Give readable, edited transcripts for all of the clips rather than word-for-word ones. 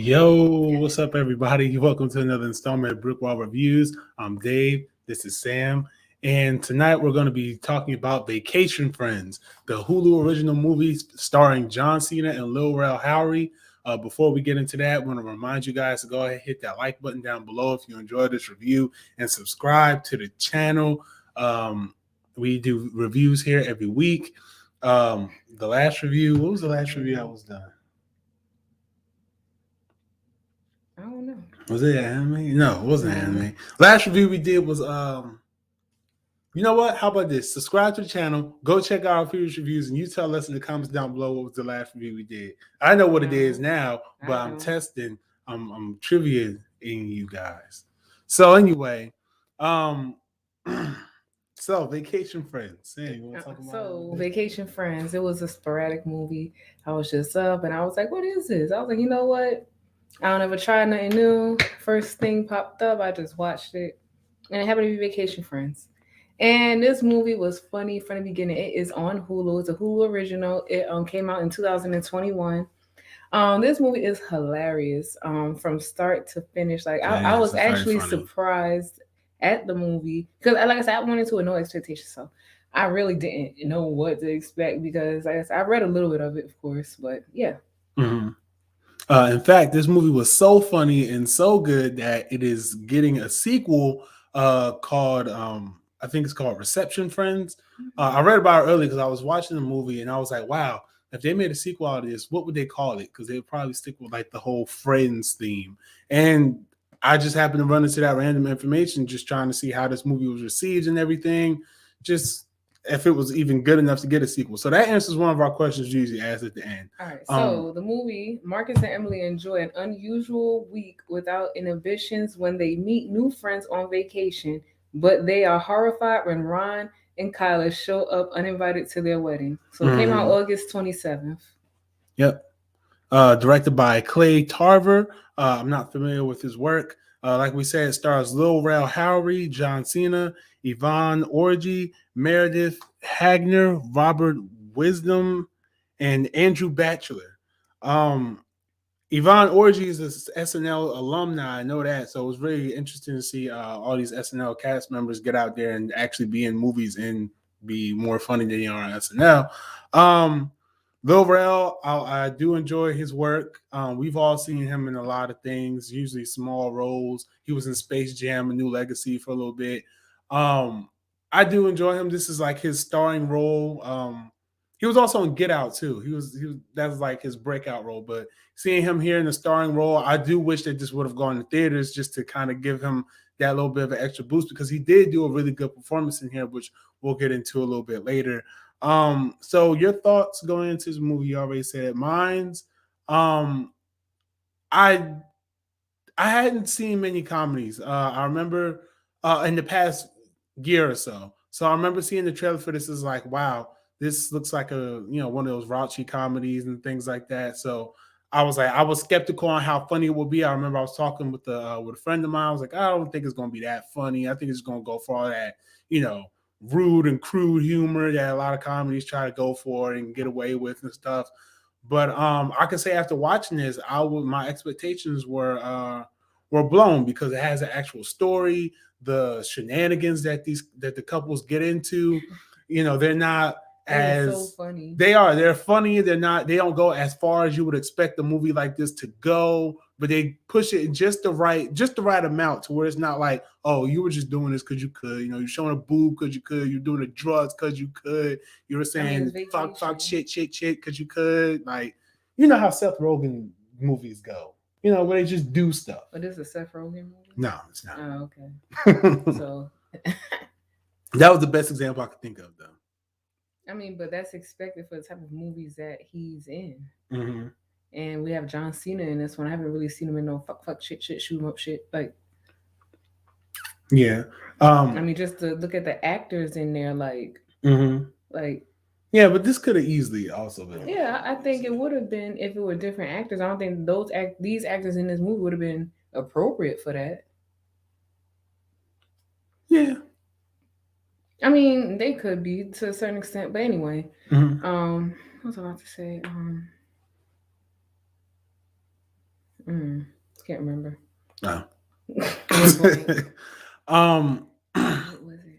Yo, what's up, everybody? Welcome to another installment of BrickWall Reviews. I'm Dave. This is Sam. And tonight we're going to be talking about Vacation Friends, the Hulu original movie starring John Cena and Lil Rel Howery. Before we get into that, I want to remind you guys to go ahead and hit that like button down below if you enjoyed this review and subscribe to the channel. We do reviews here every week. The last review, what was the last review I was done? I don't know. Was it anime? No, it wasn't anime. Last review we did was you know what? How about this? Subscribe to the channel, go check out our previous reviews, and you tell us in the comments down below what was the last review we did. I know what it is now, but I'm testing, I'm trivia in you guys. So anyway, so Vacation Friends. Hey, you want to talk about Vacation Friends, it was a sporadic movie. I was just up and I was like, what is this? I was like, you know what? I don't ever try nothing new. First thing popped up, I just watched it. And it happened to be Vacation Friends. And this movie was funny from the beginning. It is on Hulu. It's a Hulu original. It came out in 2021. This movie is hilarious from start to finish. Like I was actually surprised at the movie because, like I said, I went into it with no expectations, so I really didn't know what to expect because I read a little bit of it, of course, but yeah. Mm-hmm. In fact, this movie was so funny and so good that it is getting a sequel called, I think it's called Reception Friends. I read about it earlier because I was watching the movie and I was like, wow, if they made a sequel out of this, what would they call it? Because they would probably stick with like the whole Friends theme. And I just happened to run into that random information just trying to see how this movie was received and everything. Just if it was even good enough to get a sequel. So that answers one of our questions we usually ask at the end. All right. So the movie, Marcus and Emily enjoy an unusual week without inhibitions when they meet new friends on vacation, but they are horrified when Ron and Kyla show up uninvited to their wedding. So it came out August 27th. Yep. Directed by Clay Tarver. I'm not familiar with his work. Like we said, it stars Lil Rel Howery, John Cena, Yvonne Orji, Meredith Hagner, Robert Wisdom, and Andrew Batchelor. Yvonne Orji is an SNL alumni. I know that. So it was really interesting to see all these SNL cast members get out there and actually be in movies and be more funny than they are on SNL. Lil Rel, I do enjoy his work. We've all seen him in a lot of things, usually small roles. He was in Space Jam: A New Legacy for a little bit. I do enjoy him. This is like his starring role. He was also in Get Out too. He was that was like his breakout role. But seeing him here in the starring role, I do wish that this would have gone to theaters just to kind of give him that little bit of an extra boost because he did do a really good performance in here, which we'll get into a little bit later. So your thoughts going into this movie? You already said mine's. I hadn't seen many comedies. I remember in the past year or so. So I remember seeing the trailer for this. Is like, wow, this looks like a one of those raunchy comedies and things like that. So I was skeptical on how funny it would be. I remember I was talking with a friend of mine. I was like, I don't think it's going to be that funny. I think it's going to go for all that rude and crude humor that a lot of comedies try to go for and get away with and stuff. But I can say after watching this, my expectations were blown because it has an actual story. The shenanigans that the couples get into, they're not as so funny. They're funny. They don't go as far as you would expect a movie like this to go, but they push it in just the right amount to where it's not like, oh, you were just doing this because you could. You're showing a boob because you could. You're doing the drugs because you could. You were saying fuck shit because you could. Like, you know how Seth Rogen movies go. Where they just do stuff. But this is a Seth Rogen movie? No, it's not. Oh, okay. So that was the best example I could think of, though. I mean, but that's expected for the type of movies that he's in. Mm-hmm. And we have John Cena in this one. I haven't really seen him in no fuck shit, shoot 'em up shit. Like, yeah. I mean, just to look at the actors in there, like, like. Yeah, but this could have easily also been. Yeah, I think it would have been if it were different actors. I don't think these actors in this movie would have been appropriate for that. Yeah. I mean, they could be to a certain extent, but anyway. What was I about to say? Mm, can't remember. No. Went blank. um, What was it?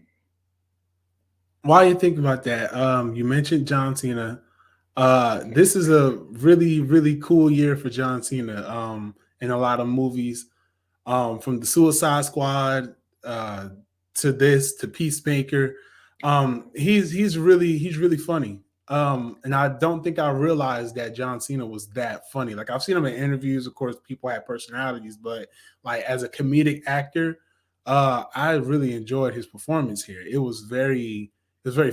while you think about that, you mentioned John Cena. Can't This is remember. a really, really cool year for John Cena. In a lot of movies, from the Suicide Squad uh, to this to Peacemaker. He's really funny. And I don't think I realized that John Cena was that funny. Like I've seen him in interviews. Of course, people have personalities, but like as a comedic actor, I really enjoyed his performance here. It was very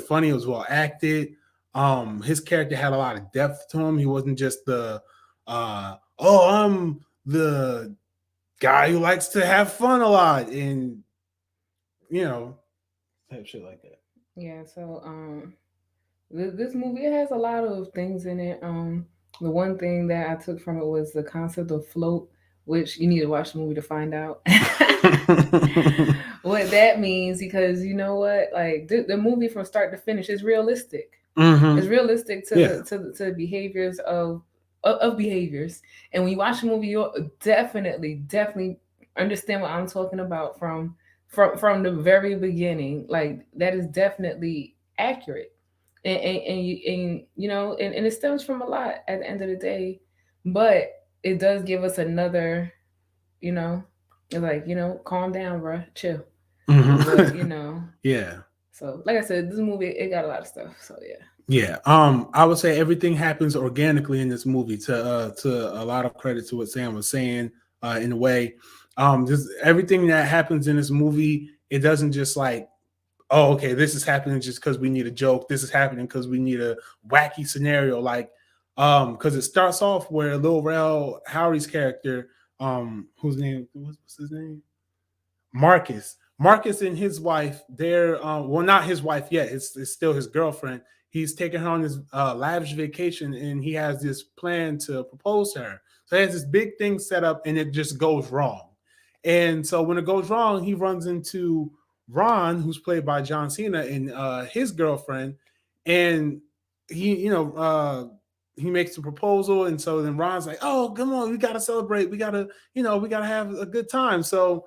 funny. It was well acted. His character had a lot of depth to him. He wasn't just the oh, I'm the guy who likes to have fun a lot and you know type shit like that. Yeah. So this movie, it has a lot of things in it. The one thing that I took from it was the concept of float, which you need to watch the movie to find out what that means. Because you know what, like the movie from start to finish is realistic. It's Mm-hmm. realistic to Yeah. the behaviors of behaviors. And when you watch the movie, you'll definitely understand what I'm talking about from the very beginning. Like that is definitely accurate, and you know, and it stems from a lot at the end of the day, but it does give us another, you know, it's like, you know, calm down, bruh, chill. But Mm-hmm. you know, Yeah. so like I said, this movie, it got a lot of stuff. So yeah. Yeah. I would say everything happens organically in this movie. To a lot of credit to what Sam was saying. In a way, just everything that happens in this movie, it doesn't just like, oh, okay, this is happening just because we need a joke. This is happening because we need a wacky scenario. Like, because it starts off where Lil Rel Howry's character, whose name, what's his name? Marcus. Marcus and his wife, they're well, not his wife yet. It's still his girlfriend. He's taking her on this lavish vacation, and he has this plan to propose to her. So he has this big thing set up, and it just goes wrong. And so when it goes wrong, he runs into Ron, who's played by John Cena, and his girlfriend, and he, he makes the proposal, and so then Ron's like, "Oh, come on, we gotta celebrate. We gotta have a good time." So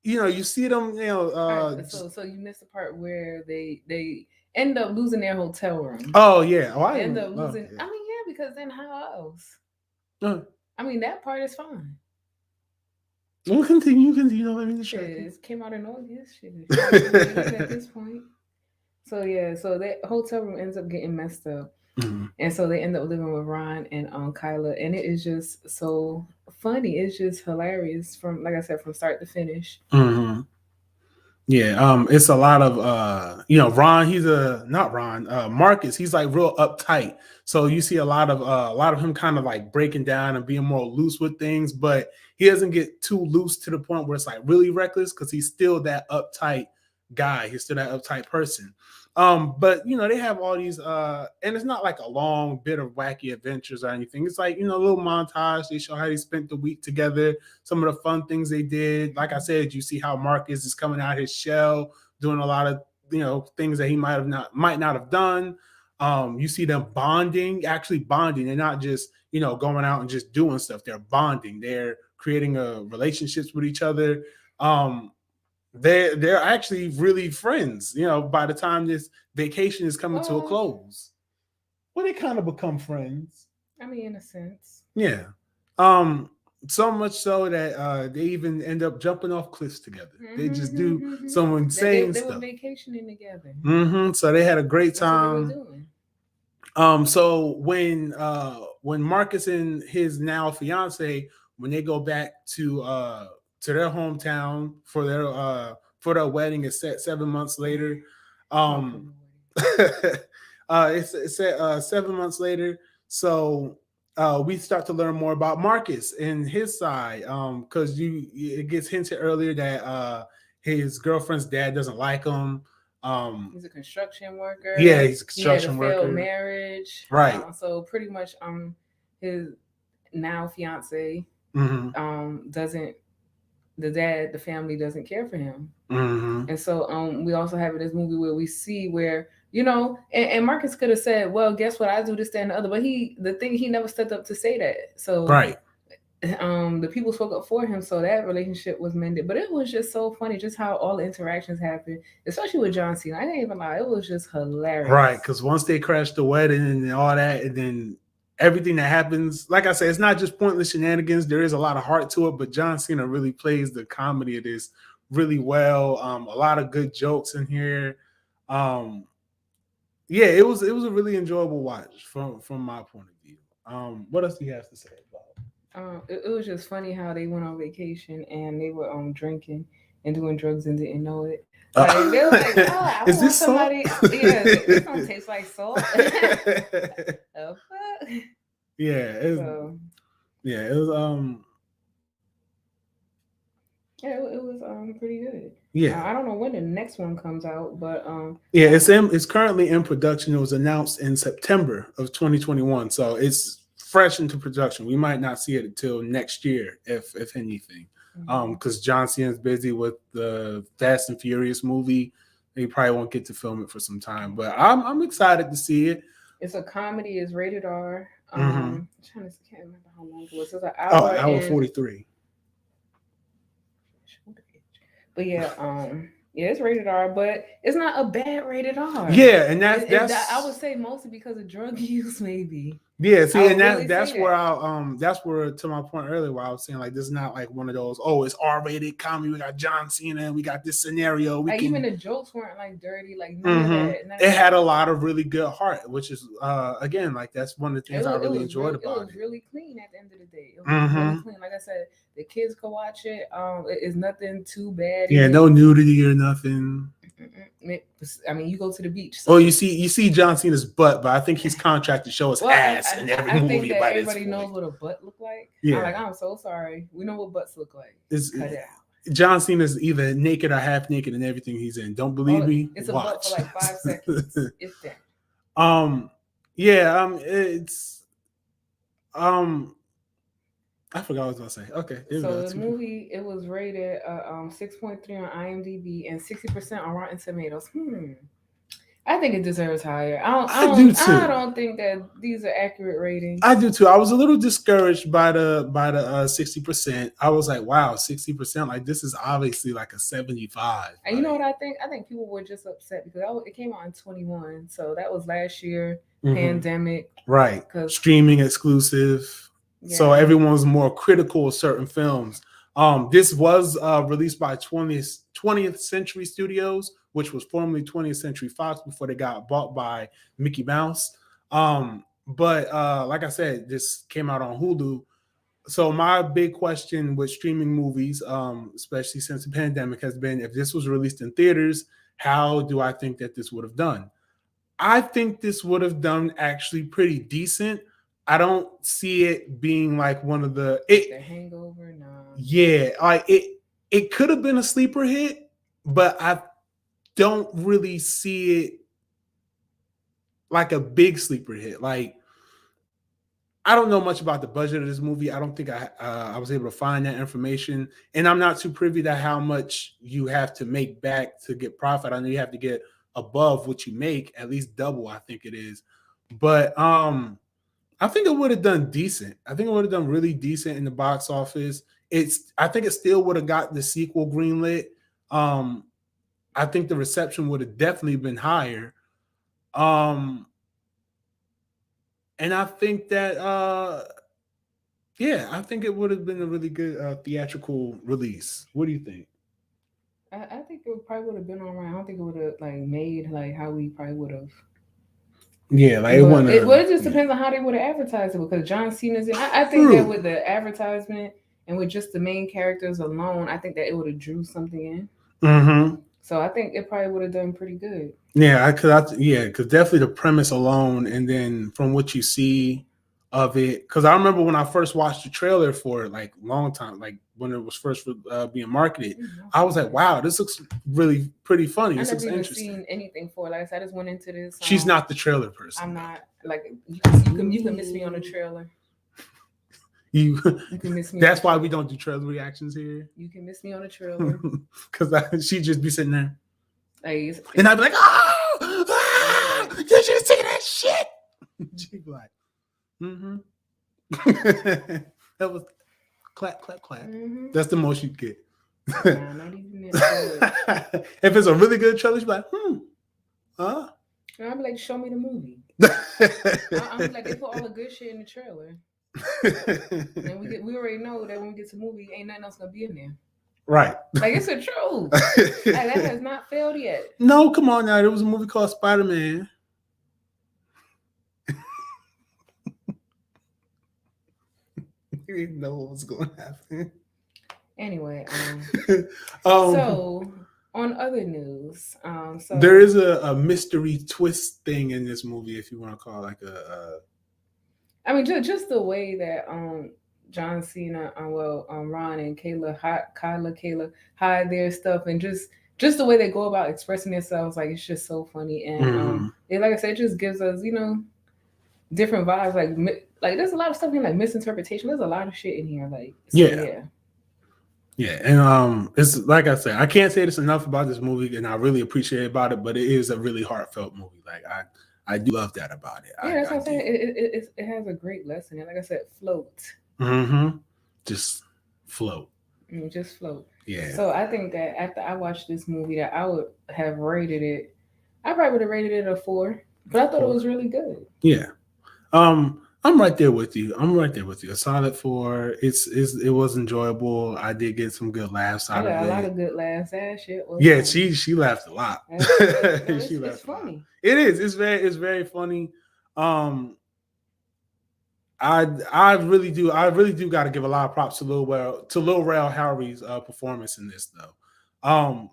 you see them, All right, so you missed the part where they end up losing their hotel room. oh yeah, oh I They end didn't, up oh, losing. yeah. I mean, yeah, because then how else? Uh, I mean, that part is fine. we'll continue. Don't let me Shit, distract you. it came out in August. Shit, it should have been years at this point. So yeah, so that hotel room ends up getting messed up, Mhm. and so they end up living with Ron and Kyla, and it is just so funny. It's just hilarious from, like I said, from start to finish. Mhm. Yeah, it's a lot of Ron, he's a not Ron, Marcus, he's like real uptight. So you see a lot of him kind of like breaking down and being more loose with things, but he doesn't get too loose to the point where it's like really reckless because he's still that uptight guy. He's still that uptight person. But they have all these and it's not like a long bit of wacky adventures or anything. It's like, a little montage. They show how they spent the week together, some of the fun things they did. Like I said, you see how Marcus is coming out his shell, doing a lot of things that he might not have done. You see them bonding, actually bonding. They're not just going out and just doing stuff. They're bonding. They're creating relationships with each other. Um, they're actually really friends. By the time this vacation is coming to a Uh, close, well, they kind of become friends. I mean, in a sense. Yeah. Um, so much so that they even end up jumping off cliffs together. They just do some insane They were stuff. vacationing together. So they had a great That's what they were time. doing. So when Marcus and his now fiance, when they go back to their hometown for their wedding, is set 7 months later. Oh, Um, for no wedding. it's set 7 months later. So we start to learn more about Marcus and his side. Because it gets hinted earlier that his girlfriend's dad doesn't like him. Um, He's a construction worker. yeah, he's a He had a construction failed worker. marriage. Right. So pretty much, his now fiance, Mm-hmm. doesn't the dad, the family doesn't care for him. Mm-hmm. And so we also have in this movie where we see where, you know, and Marcus could have said, well, guess what, I do this, that, and the other, but the thing, he never stepped up to say that. So Right. the people spoke up for him, so that relationship was mended. But it was just so funny, just how all the interactions happened, especially with John Cena. I didn't even lie; it was just hilarious. Right, because once they crash the wedding and all that, and then everything that happens, like I said, it's not just pointless shenanigans. There is a lot of heart to it, but John Cena really plays the comedy of this really well. A lot of good jokes in here. Um, yeah, it was a really enjoyable watch from my point of view. What else do you have to say about it? It was just funny how they went on vacation and they were drinking and doing drugs and didn't know it. Like they were like, "Oh, I Is want this salt? somebody." Yeah, this don't taste like salt. The fuck? Yeah, So it was yeah, it was pretty good. yeah. I don't know when the next one comes out, but Yeah, it's currently in production. It was announced in September of 2021, so it's fresh into production. We might not see it until next year, if anything, because John Cena's busy with the Fast and Furious movie. He probably won't get to film it for some time, but I'm excited to see it. it's a comedy. It's rated R. Mm-hmm. Can't remember how long it was. It was an Oh, hour hour and 43. but yeah, yeah, it's rated R, but it's not a bad rated R. Yeah, and I would say mostly because of drug use, maybe. Yeah, see, and really that's where that's where, to my point earlier, where I was saying like this is not like one of those, oh, it's R-rated comedy. We got John Cena, and we got this scenario. We like can, even the jokes weren't like dirty, like none of that. It had a lot of really good heart, which is again, like that's one of the things I really enjoyed about it. It was really clean at the end of the day. It was really clean. Like I said, the kids could watch it. It's nothing too bad. Yeah, no nudity or nothing. I mean, you go to the beach. So. Oh, you see John Cena's butt, but I think he's contracted to show his ass in every movie. Think that everybody knows what a butt look like. Yeah, I'm so sorry. We know what butts look like. Cut it out. John Cena's either naked or half naked in everything he's in. Don't believe me? It's a butt for like 5 seconds. It's that. Yeah. It's I forgot what I was gonna say. Okay. So the movie, it was rated 6.3 on IMDb and 60% on Rotten Tomatoes. I think it deserves higher. I do too. I don't think that these are accurate ratings. I do too. I was a little discouraged by the 60%. I was like, wow, 60%. Like this is obviously like a 75. And you know what I think? I think people were just upset because it came out in 21, so that was last year. Pandemic, right? Streaming exclusive. Yeah. So everyone was more critical of certain films. This was released by 20th Century Studios, which was formerly 20th Century Fox before they got bought by Mickey Mouse. But like I said, this came out on Hulu. So my big question with streaming movies, especially since the pandemic, has been if this was released in theaters, how do I think that this would have done? I think this would have done actually pretty decent. I don't see it being like one of the Hangover. No. Yeah, like it could have been a sleeper hit, but I don't really see it like a big sleeper hit. Like I don't know much about the budget of this movie. I don't think I was able to find that information, and I'm not too privy to how much you have to make back to get profit. I know you have to get above what you make, at least double, I think it is. But I think it would have done decent. I think it would have done really decent in the box office. I think it still would have got the sequel greenlit. I think the reception would have definitely been higher. And I think that I think it would have been a really good theatrical release. What do you think? I think it probably would have been all right. I don't think it would have like made like how we probably would have. Yeah, like it just depends on how they would have advertised it because John Cena's in. I think that with the advertisement and with just the main characters alone, I think that it would have drew something in. So I think it probably would have done pretty good. Yeah, because definitely the premise alone, and then from what you see of it, because I remember when I first watched the trailer for it, like long time, like when it was first being marketed, I was like, "Wow, this looks really pretty funny. This looks interesting." I've never seen anything for it. Like I said, I just went into this. She's not the trailer person. I'm not. Like you can miss me on the trailer. You can miss me. That's why we don't do trailer reactions here. You can miss me on the trailer because she'd just be sitting there, and I'd be like, "Oh, did you see that shit?" She'd be like, that was clap, clap, clap. Mm-hmm. That's the most you get. Nah, not even that good. If it's a really good trailer, you're like, huh? And I'll be like, show me the movie. I'm like, they put all the good shit in the trailer. And we already know that when we get to the movie, ain't nothing else gonna be in there. Right. Like, it's the truth. Like, that has not failed yet. No, come on now. There was a movie called Spider-Man. You didn't know what was going to happen. Anyway, so on other news, so there is a mystery twist thing in this movie, if you want to call it like a. I mean, just the way that John Cena, Ron and Kayla hide their stuff, and just the way they go about expressing themselves, like it's just so funny, and it, like I said, it just gives us, different vibes. Like there's a lot of stuff in like misinterpretation. There's a lot of shit in here. Like yeah, and it's like I said, I can't say this enough about this movie, and I really appreciate about it. But it is a really heartfelt movie. Like I do love that about it. Yeah, that's what I'm saying. It has a great lesson, and like I said, float. Just float. Just float. Yeah. So I think that after I watched this movie, that I would have rated it. I probably would have rated it a 4, but I thought it was really good. Yeah. I'm right there with you. A solid 4. It was enjoyable. I did get some good laughs out of it. A lot of good laughs. That shit was funny. She laughed a lot. It's funny. It is. It's very funny. I really do got to give a lot of props to Lil Rel Howery's performance in this though.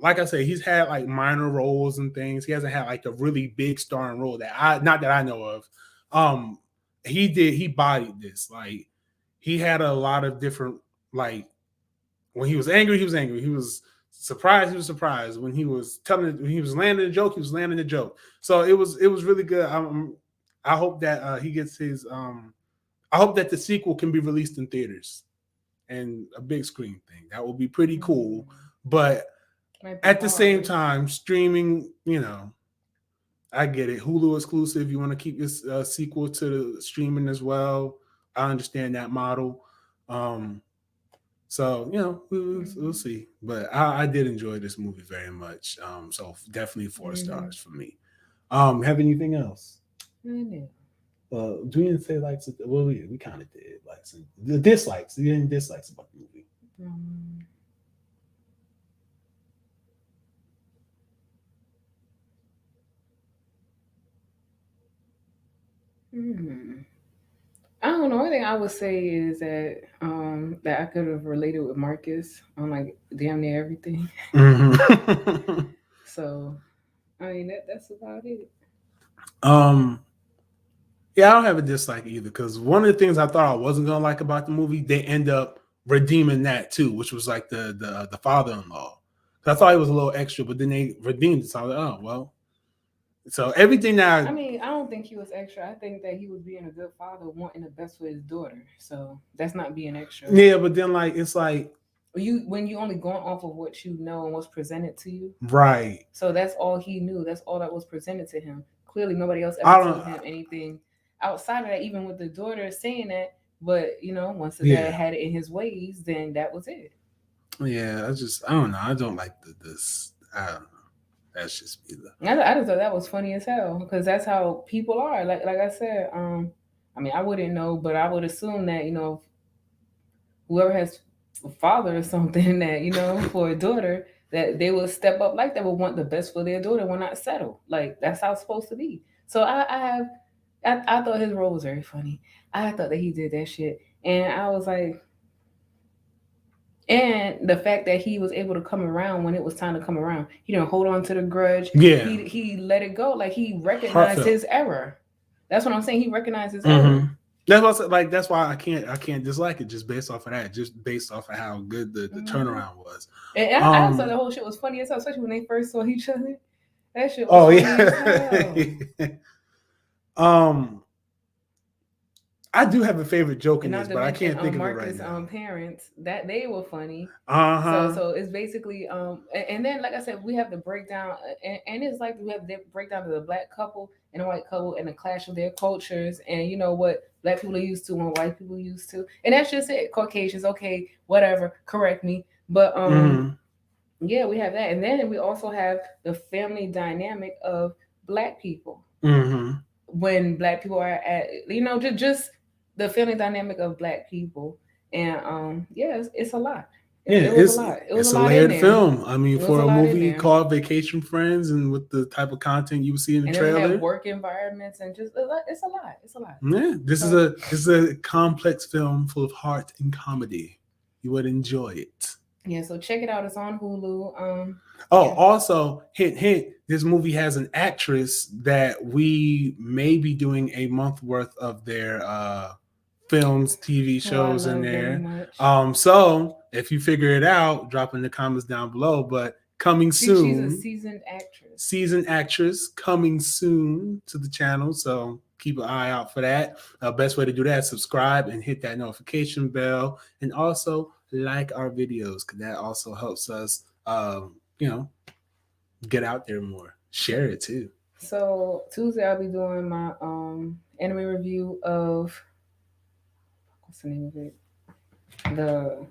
Like I said, he's had like minor roles and things. He hasn't had like a really big starring role not that I know of. He bodied this. Like he had a lot of different, like when he was angry, he was angry. He was surprised. When he was landing a joke, he was landing a joke. So it was really good. I hope that he gets his I hope that the sequel can be released in theaters and a big screen thing. That will be pretty cool. But at the same time, streaming, I get it. Hulu exclusive. You want to keep this sequel to the streaming as well. I understand that model. So, we'll see. But I did enjoy this movie very much. So definitely 4 stars for me. Have anything else? Do we didn't say likes? Well, we kind of did likes and the dislikes. You didn't dislikes about the movie. I don't know. One thing I would say is that that I could have related with Marcus on like damn near everything. So, I mean that's about it. Yeah, I don't have a dislike either because one of the things I thought I wasn't gonna like about the movie, they end up redeeming that too, which was like the father-in-law. I thought it was a little extra, but then they redeemed it. So I was like, oh well. So everything now. I mean, I don't think he was extra. I think that he was being a good father, wanting the best for his daughter. So that's not being extra. Yeah, but then like it's like when you only going off of what you know and what's presented to you, right? So that's all he knew. That's all that was presented to him. Clearly, nobody else ever told him anything outside of that. Even with the daughter saying that, but once the dad had it in his ways, then that was it. Yeah, I don't know. I don't like this. I don't know. That's just me though. I just thought that was funny as hell because that's how people are. Like I said, I mean, I wouldn't know, but I would assume that whoever has a father or something that for a daughter that they will step up like that, will want the best for their daughter, will not settle. Like that's how it's supposed to be. So I thought his role was very funny. I thought that he did that shit, and I was like. And the fact that he was able to come around when it was time to come around. He didn't hold on to the grudge. Yeah. He let it go. Like he recognized his error. That's what I'm saying. He recognized his error. That's what I said, like that's why I can't dislike it just based off of that, just based off of how good the turnaround was. And I thought the whole shit was funny as hell, especially when they first saw each other. That shit was funny as hell. I do have a favorite joke in And this, not to but I mention can't think of it right Marcus' now. parents, that they were funny. So Uh-huh. so it's basically and then like I said, we have the breakdown and it's like we have the breakdown of the black couple and the white couple and the clash of their cultures and you know what black people are used to and white people used to. And that's just it. Caucasians, okay, whatever, correct me. But Mm-hmm. yeah, we have that. And then we also have the family dynamic of black people. Mm-hmm. When black people are at just the family dynamic of black people. And yeah, it's a lot. Yeah, It was a lot. It was a it's a lot in layered there. film. I mean, It was for a a lot in movie there. called Vacation Friends and with the type of content you would see in the And then we have trailer. work environments and just it's a lot. It's a lot. Yeah, So this is a complex film full of heart and comedy. You would enjoy it. yeah, so check it out. It's on Hulu. Oh, Yeah. also, hint, hint, this movie has an actress that we may be doing a month worth of their films, TV Who I shows in love very there. much. So if you figure it out, drop in the comments down below. But coming She's a soon, seasoned actress. seasoned actress coming soon to the channel. So keep an eye out for that. Best way to do that, subscribe and hit that notification bell. And also like our videos because that also helps us, get out there more. Share it too. So Tuesday I'll be doing my anime review of what's the name of it?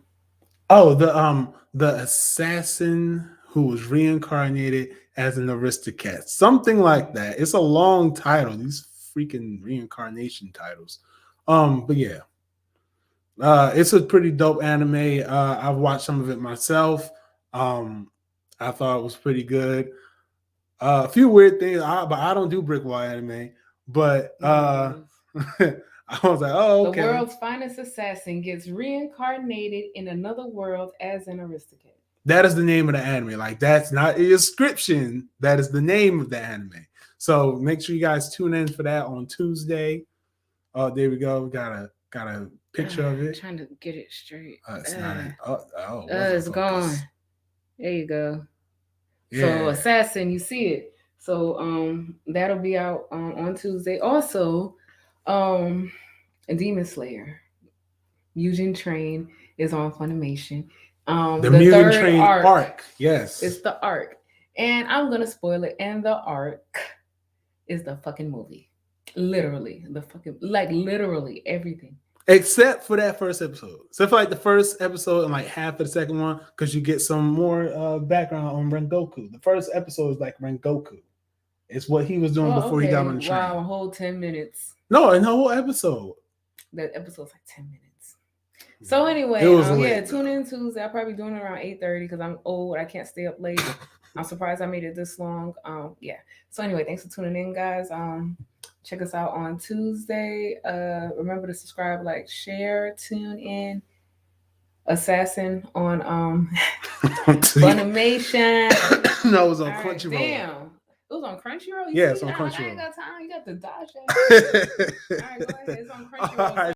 Oh, the assassin who was reincarnated as an aristocrat. Something like that. It's a long title. These freaking reincarnation titles. But yeah. It's a pretty dope anime. I've watched some of it myself. I thought it was pretty good. A few weird things, but I don't do BrickWall anime. But I was like, oh, okay. The world's finest assassin gets reincarnated in another world as an aristocrat. That is the name of the anime. Like that's not a description. That is the name of the anime. So make sure you guys tune in for that on Tuesday. Oh, there we go. We got a picture of it. Trying to get it straight. It's not. It's gone. There you go. Yeah. So assassin, you see it. So that'll be out on Tuesday. Also, Demon Slayer, Mugen Train is on Funimation. The Mugen Train arc. Yes. It's the arc. And I'm gonna spoil it. And the arc is the fucking movie. Literally. Literally everything. Except for that first episode. Except for like the first episode and like half of the second one, because you get some more background on Rengoku. The first episode is like Rengoku. It's what he was doing before he got on the train. Wow, a whole 10 minutes. No, in the whole episode. That episode's like 10 minutes. So anyway, tune in Tuesday. I'll probably be doing it around 8:30 because I'm old. I can't stay up late. I'm surprised I made it this long. Yeah. So anyway, thanks for tuning in, guys. Check us out on Tuesday. Remember to subscribe, like, share, tune in. Assassin on Funimation. No, it was on Crunchyroll. Damn. It was on Crunchyroll? Yeah, it's on Crunchyroll. I ain't got time. You got to dodge that. All right, go ahead. It's on Crunchyroll.